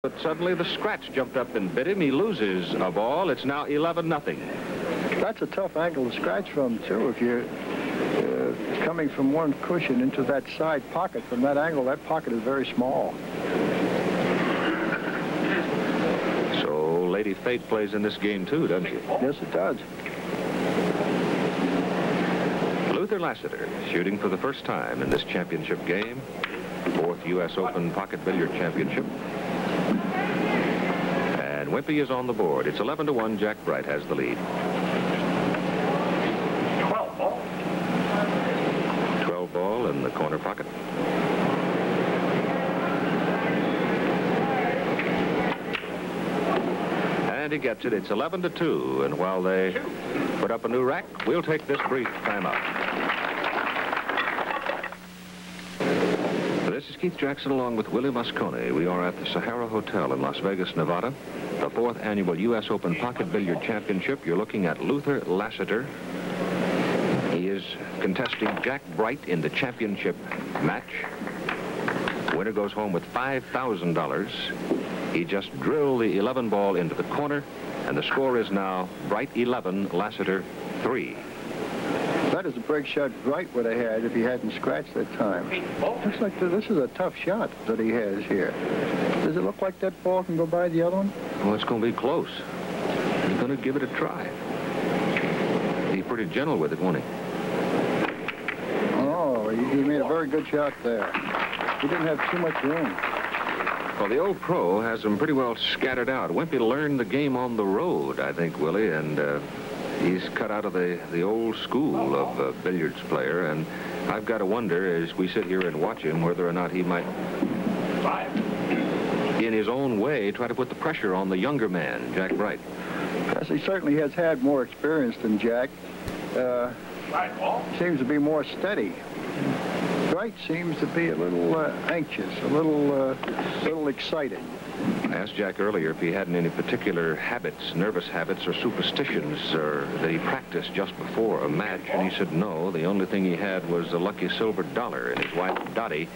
But suddenly the scratch jumped up and bit him. He loses a ball. It's now 11-0. That's a tough angle to scratch from, too. If you're coming from one cushion into that side pocket, from that angle, that pocket is very small. So Lady Fate plays in this game, too, doesn't she? Yes, it does. Luther Lassiter shooting for the first time in this championship game. Fourth U.S. Open Pocket Billiard Championship. And Wimpy is on the board. It's 11-1. Jack Breit has the lead. 12 ball in the corner pocket. And he gets it. It's 11-2. And while they put up a new rack, we'll take this brief timeout. This is Keith Jackson along with Willie Moscone. We are at the Sahara Hotel in Las Vegas, Nevada. The 4th annual U.S. Open Pocket Billiard Championship. You're looking at Luther Lassiter. He is contesting Jack Breit in the championship match. Winner goes home with $5,000. He just drilled the 11 ball into the corner, and the score is now Breit 11, Lassiter 3. That is a break shot Breit would have had if he hadn't scratched that time. Looks like this is a tough shot that he has here. Does it look like that ball can go by the other one? Well, it's going to be close. He's going to give it a try. He's pretty gentle with it, won't he? Oh, he made a very good shot there. He didn't have too much room. Well, the old pro has them pretty well scattered out. Wimpy learned the game on the road, I think, Willie, and he's cut out of the old school of a billiards player, and I've got to wonder, as we sit here and watch him, whether or not he might, in his own way, try to put the pressure on the younger man, Jack Breit. Yes, he certainly has had more experience than Jack. Seems to be more steady. Breit seems to be a little anxious, a little excited. I asked Jack earlier if he had any particular habits, nervous habits or superstitions that he practiced just before a match, and he said no. The only thing he had was a lucky silver dollar, and his wife, Dottie,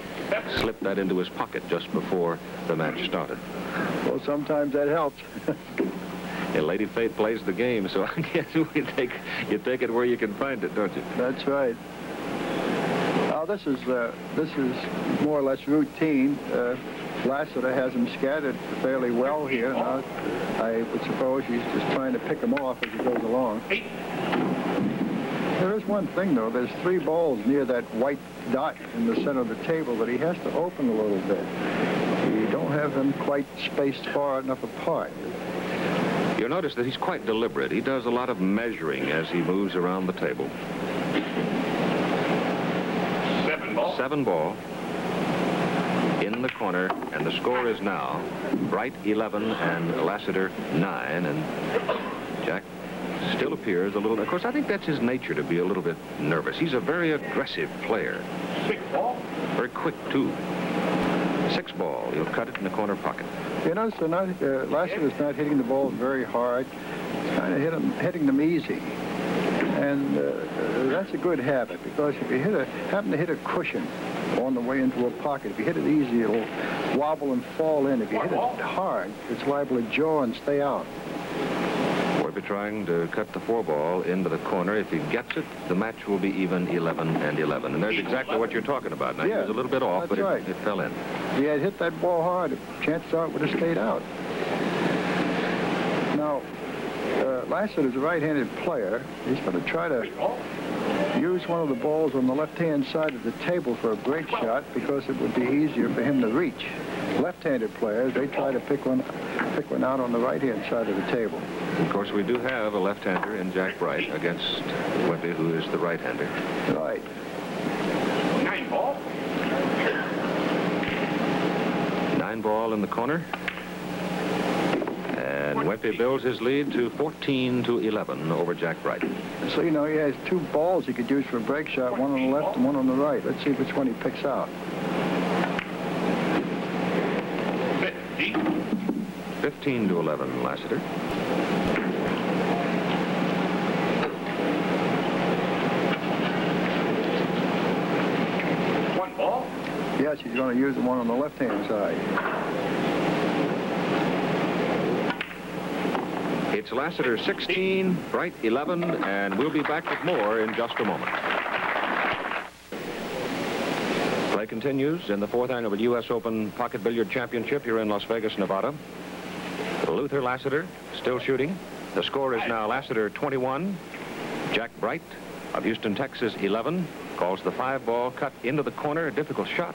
slipped that into his pocket just before the match started. Well, sometimes that helps. And Lady Fate plays the game, so I guess you take it where you can find it, don't you? That's right. Now, this is more or less routine. Lassiter has him scattered fairly well here. Now, I would suppose he's just trying to pick them off as he goes along. There is one thing, though. There's 3 balls near that white dot in the center of the table that he has to open a little bit. You don't have them quite spaced far enough apart. You'll notice that he's quite deliberate. He does a lot of measuring as he moves around the table. 7 ball in the corner, and the score is now Breit 11 and Lassiter 9, and Jack still appears a little. Of course, I think that's his nature, to be a little bit nervous. He's a very aggressive player. 6 ball. Very quick, too. 6 ball. He'll cut it in the corner pocket. You notice Lassiter's not hitting the balls very hard. He's kind of hitting them easy. And that's a good habit, because if you happen to hit a cushion on the way into a pocket, if you hit it easy, it'll wobble and fall in. If you hit it hard, it's liable to jaw and stay out. We'll be trying to cut the 4 ball into the corner. If he gets it, the match will be even 11 and 11. And there's exactly what you're talking about. Now, he was a little bit off, but right. it fell in. If he had hit that ball hard, chances are it would have stayed out. Now, Lassiter's a right-handed player. He's going to try to use one of the balls on the left-hand side of the table for a break shot, because it would be easier for him to reach. Left-handed players, they try to pick one out on the right-hand side of the table. Of course, we do have a left-hander in Jack Breit against Wimpy, who is the right-hander. Right. 9 ball. 9 ball in the corner. And Wimpy builds his lead to 14-11 over Jack Breit. So, you know, he has 2 balls he could use for a break shot, one on the left and one on the right. Let's see which one he picks out. 15-11, Lassiter. Yes, he's going to use the one on the left-hand side. It's Lassiter 16, Breit 11, and we'll be back with more in just a moment. Play continues in the 4th annual U.S. Open Pocket Billiard Championship here in Las Vegas, Nevada. Luther Lassiter still shooting. The score is now Lassiter 21, Jack Breit of Houston, Texas 11. Calls the 5-ball, cut into the corner, a difficult shot.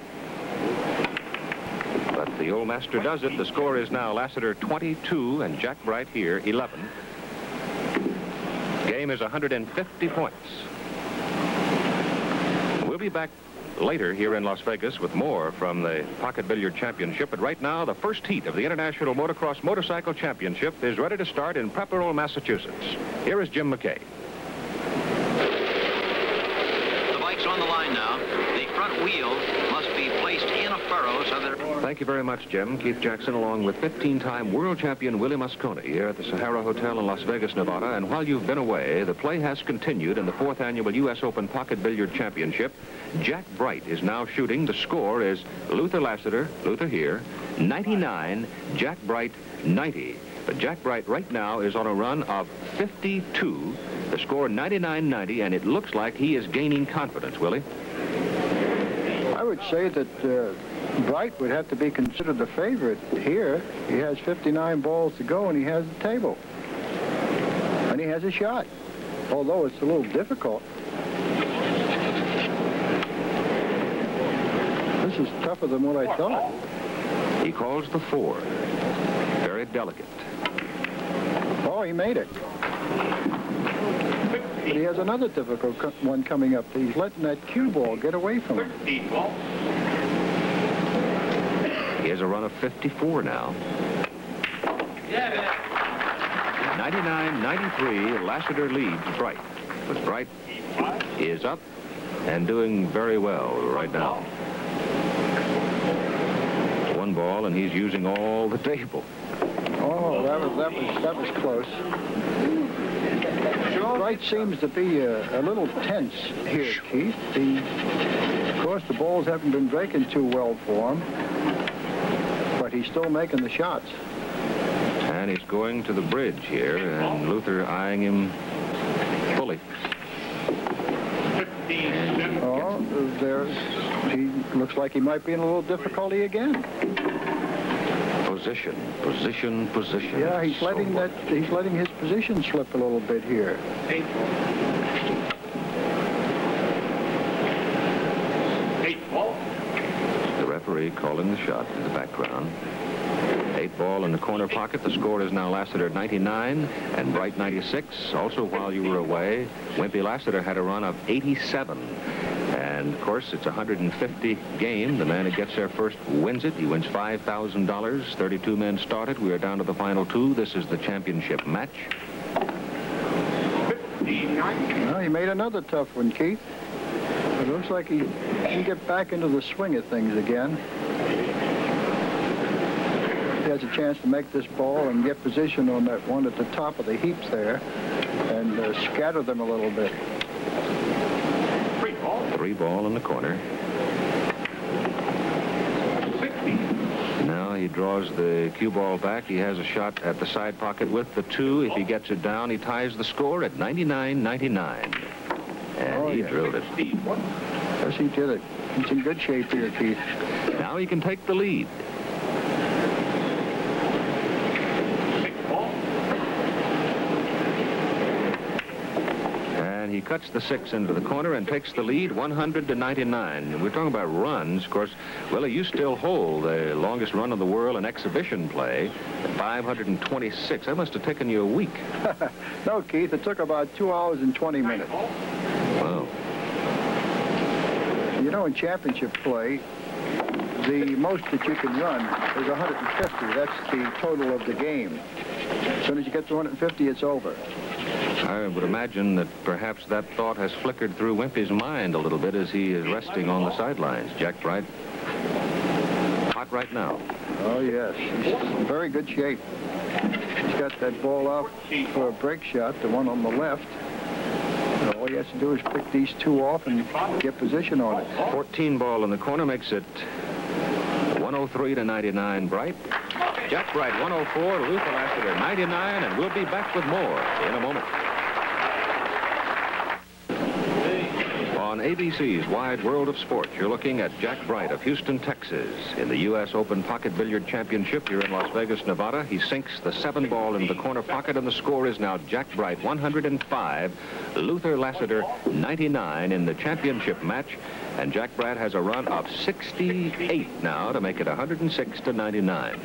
But the old master does it. The score is now Lassiter 22 and Jack Breit here 11. Game is 150 points. We'll be back later here in Las Vegas with more from the Pocket Billiard Championship. But right now, the first heat of the International Motocross Motorcycle Championship is ready to start in Pepperell, Massachusetts. Here is Jim McKay. The bike's on the line now. The front wheel must be placed in a furrow so that... Thank you very much, Jim. Keith Jackson along with 15-time world champion Willie Mosconi here at the Sahara Hotel in Las Vegas, Nevada. And while you've been away, the play has continued in the 4th annual U.S. Open Pocket Billiard Championship. Jack Breit is now shooting. The score is Luther Lassiter, Luther here, 99, Jack Breit 90. But Jack Breit right now is on a run of 52. The score 99-90, and it looks like he is gaining confidence, Willie. I would say that Breit would have to be considered the favorite here. He has 59 balls to go, and he has the table. And he has a shot, although it's a little difficult. This is tougher than what I thought. He calls the 4. Very delicate. Oh, he made it. But he has another difficult one coming up. He's letting that cue ball get away from him. He has a run of 54 now. 99-93, Lassiter leads Breit. But Breit is up and doing very well right now. 1 ball, and he's using all the table. Oh, that was close. Breit seems to be a little tense here, Keith. Of course, the balls haven't been breaking too well for him, but he's still making the shots. And he's going to the bridge here, and Luther eyeing him fully. Oh, he looks like he might be in a little difficulty again. Position. Yeah, he's letting his position slip a little bit here. 8 ball. The referee calling the shot in the background. 8 ball in the corner pocket. The score is now Lassiter 99 and Breit 96. Also, while you were away, Wimpy Lassiter had a run of 87. And, of course, it's a 150 game. The man who gets there first wins it. He wins $5,000. 32 men started. We are down to the final 2. This is the championship match. Well, he made another tough one, Keith. It looks like he can get back into the swing of things again. He has a chance to make this ball and get position on that one at the top of the heaps there and scatter them a little bit. 3 ball in the corner. Now he draws the cue ball back. He has a shot at the side pocket with the 2. If he gets it down, he ties the score at 99-99. And he drilled it. Yes, he did it. He's in good shape here, Keith. Now he can take the lead. He cuts the 6 into the corner and takes the lead 100-99. And we're talking about runs. Of course, Willie, you still hold the longest run in the world in exhibition play at 526. That must have taken you a week. No, Keith, it took about 2 hours and 20 minutes. Wow. You know, in championship play, the most that you can run is 150. That's the total of the game. As soon as you get to 150, it's over. I would imagine that perhaps that thought has flickered through Wimpy's mind a little bit as he is resting on the sidelines. Jack Breit, hot right now. Oh, yes. He's in very good shape. He's got that ball out for a break shot, the one on the left. And all he has to do is pick these 2 off and get position on it. 14 ball in the corner makes it 103-99 Breit. Jack Breit 104, Luther Lassiter 99, and we'll be back with more in a moment. On ABC's Wide World of Sport, you're looking at Jack Breit of Houston, Texas. In the U.S. Open Pocket Billiard Championship here in Las Vegas, Nevada, he sinks the 7-ball into the corner pocket, and the score is now Jack Breit 105, Luther Lassiter 99 in the championship match. And Jack Breit has a run of 68 now to make it 106 to 99.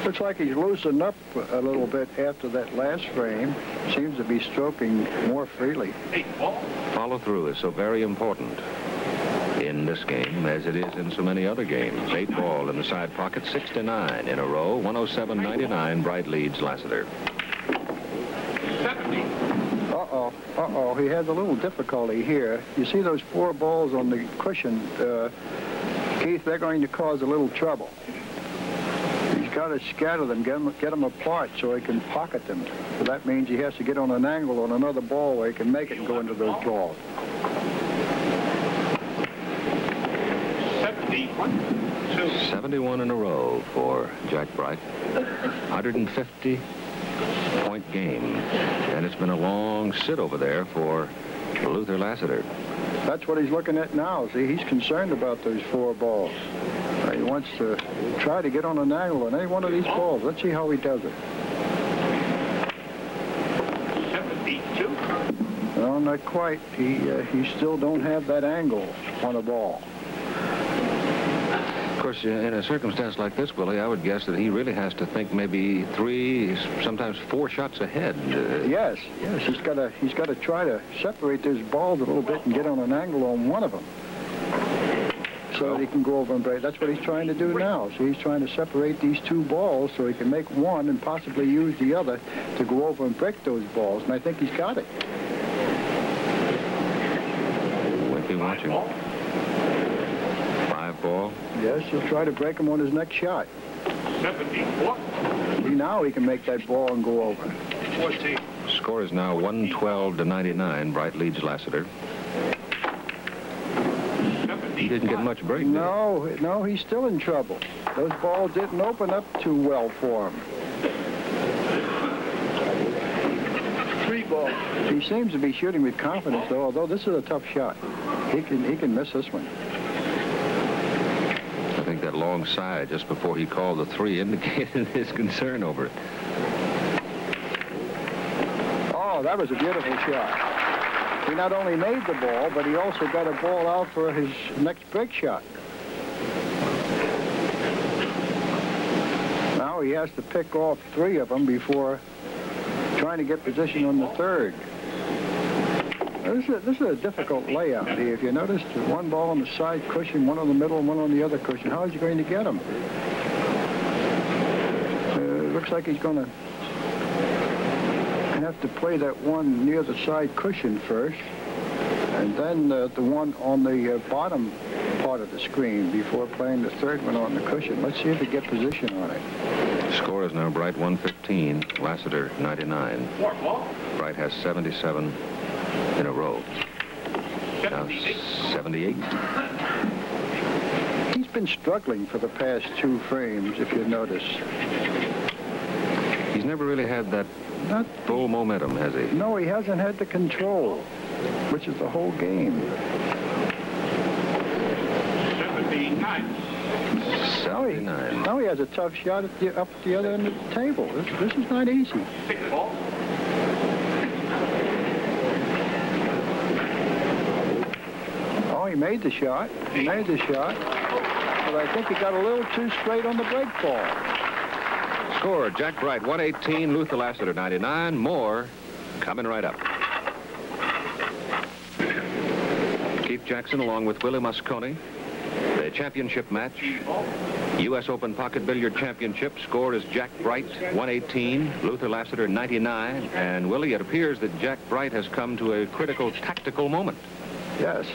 Looks like he's loosened up a little bit after that last frame. Seems to be stroking more freely. Follow through is so very important in this game as it is in so many other games. 8 ball in the side pocket, 69 in a row, 107-99. Breit leads Lassiter. Uh-oh, he has a little difficulty here. You see those 4 balls on the cushion, Keith, they're going to cause a little trouble. He's got to scatter them, get them apart so he can pocket them. So that means he has to get on an angle on another ball where he can make it and go into those balls. 71 in a row for Jack Breit. 150-point game. And it's been a long sit over there for Luther Lassiter. That's what he's looking at now. See, he's concerned about those 4 balls. He wants to try to get on an angle on any one of these balls. Let's see how he does it. 72. No, not quite. He still don't have that angle on a ball. Of course, in a circumstance like this, Willie, I would guess that he really has to think maybe 3, sometimes 4 shots ahead. Yes, he's got to try to separate those balls a little bit and get on an angle on one of them, so that he can go over and break. That's what he's trying to do now. So he's trying to separate these 2 balls so he can make one and possibly use the other to go over and break those balls. And I think he's got it. We'll be watching. 5 ball. Yes, he'll try to break him on his next shot. 74. See, now he can make that ball and go over. 14. Score is now 112 to 99. Breit leads Lassiter. He didn't get much break. No, he's still in trouble. Those balls didn't open up too well for him. 3 balls. He seems to be shooting with confidence, though. Although this is a tough shot, he can miss this one. I think that long side just before he called the 3 indicated his concern over it. Oh, that was a beautiful shot. He not only made the ball, but he also got a ball out for his next break shot. Now he has to pick off 3 of them before trying to get position on the 3rd. This is a difficult layout here. If you notice, 1 ball on the side cushion, 1 on the middle, and 1 on the other cushion. How is he going to get them? It looks like he's going to have to play that one near the side cushion first, and then the one on the bottom part of the screen before playing the 3rd one on the cushion. Let's see if he get position on it. Score is now Breit 115, Lassiter 99. Breit has 77 in a row. Now 78. He's been struggling for the past 2 frames, if you notice. He's never really had that full momentum, has he? No, he hasn't had the control, which is the whole game. 79. Now he has a tough shot up at the other end of the table. This is not easy. 6 ball. Oh, he made the shot. He made the shot. But I think he got a little too straight on the break ball. Score, Jack Breit 118, Luther Lassiter 99. More coming right up. Keith Jackson along with Willie Moscone. The championship match, U.S. Open Pocket Billiard Championship. Score is Jack Breit 118, Luther Lassiter 99. And Willie, it appears that Jack Breit has come to a critical tactical moment. Yes.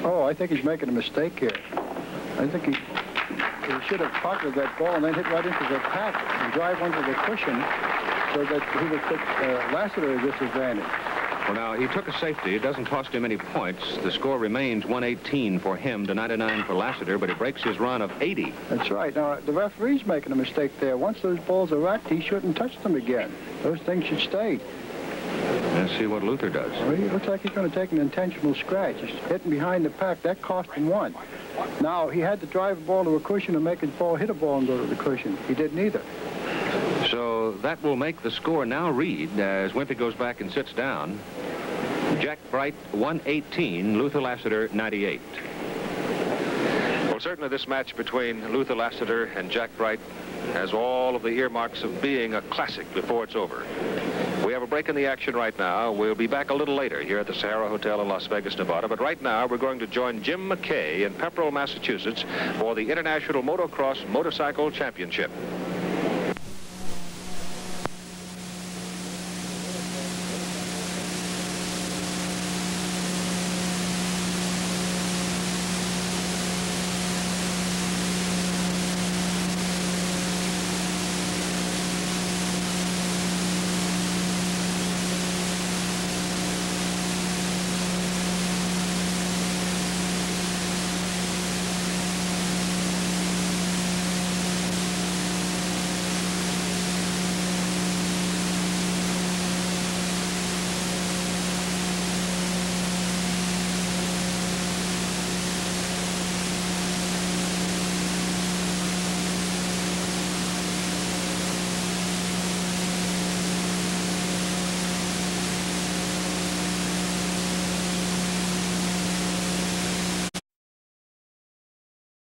Oh, I think he's making a mistake here. I think he should have pocketed that ball and then hit right into the pack and drive under the cushion so that he would put Lassiter at disadvantage. Well, now, he took a safety. It doesn't cost him any points. The score remains 118 for him to 99 for Lassiter, but he breaks his run of 80. That's right. Now, the referee's making a mistake there. Once those balls are racked, he shouldn't touch them again. Those things should stay. Let's see what Luther does. Well, it looks like he's going to take an intentional scratch. He's hitting behind the pack. That cost him one. Now, he had to drive the ball to a cushion and make his ball hit a ball and go to the cushion. He did neither. So that will make the score now read, as Wimpy goes back and sits down, Jack Breit 118, Luther Lassiter 98. Well, certainly this match between Luther Lassiter and Jack Breit has all of the earmarks of being a classic before it's over. We have a break in the action right now. We'll be back a little later here at the Sahara Hotel in Las Vegas, Nevada. But right now, we're going to join Jim McKay in Pepperell, Massachusetts for the International Motocross Motorcycle Championship.